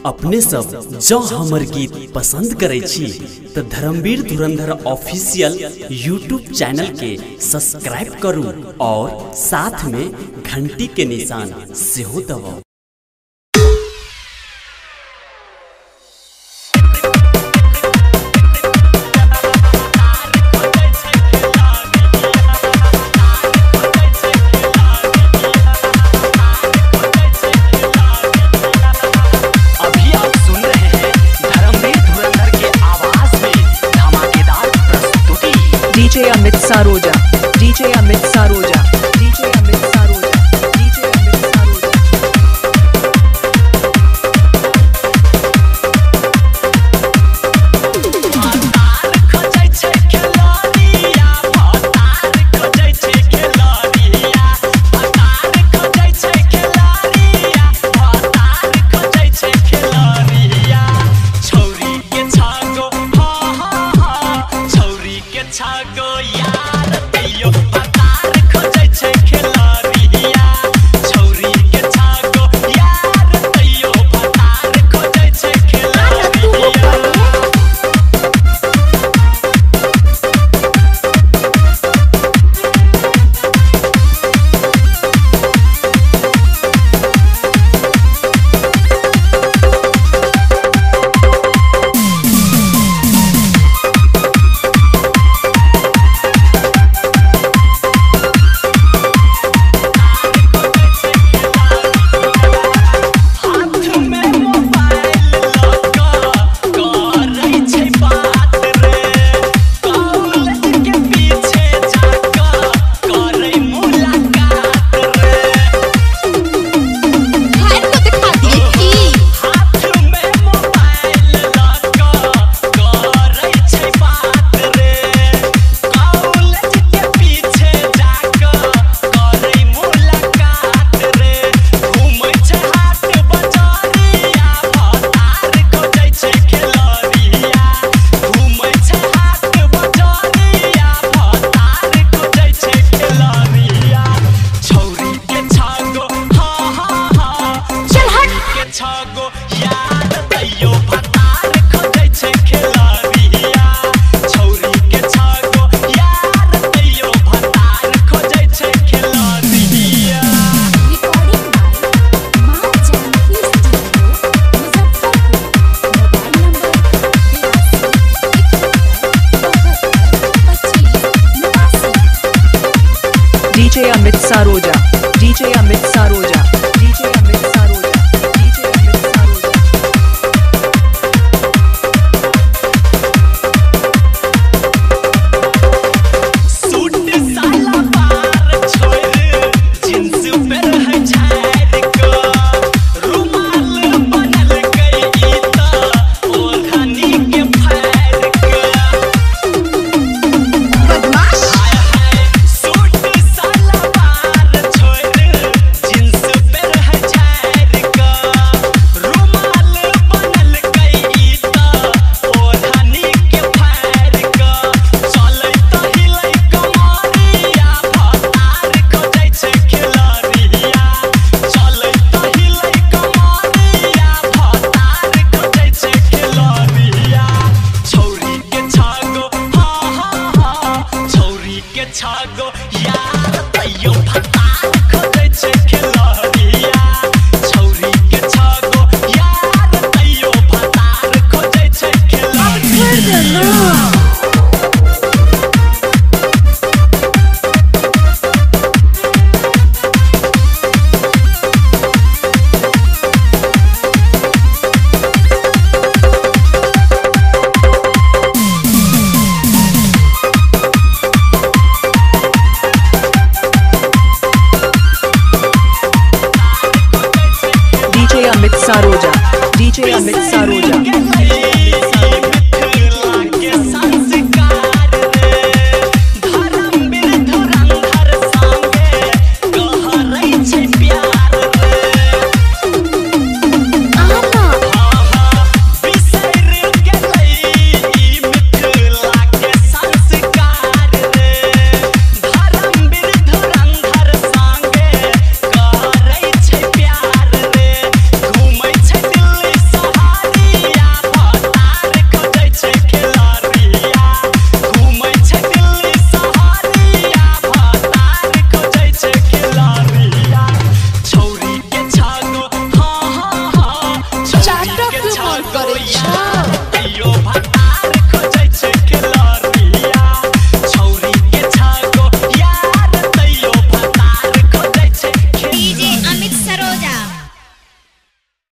अपने सब जो हमर गीत पसंद करे छी तो धर्मवीर धुरंधर ऑफिशियल यूट्यूब चैनल के सब्सक्राइब करू और साथ में घंटी के निशान सेहो दबाओ। DJ Amit Saroja, DJ Amit Saroja, DJ Amit Saroja, DJ Amit Saroja। DJ Amit Saroja, DJ Amit Saroja, DJ Amit Saroja, DJ Amit Saroja। DJ Amit Saroja, DJ Amit Saroja।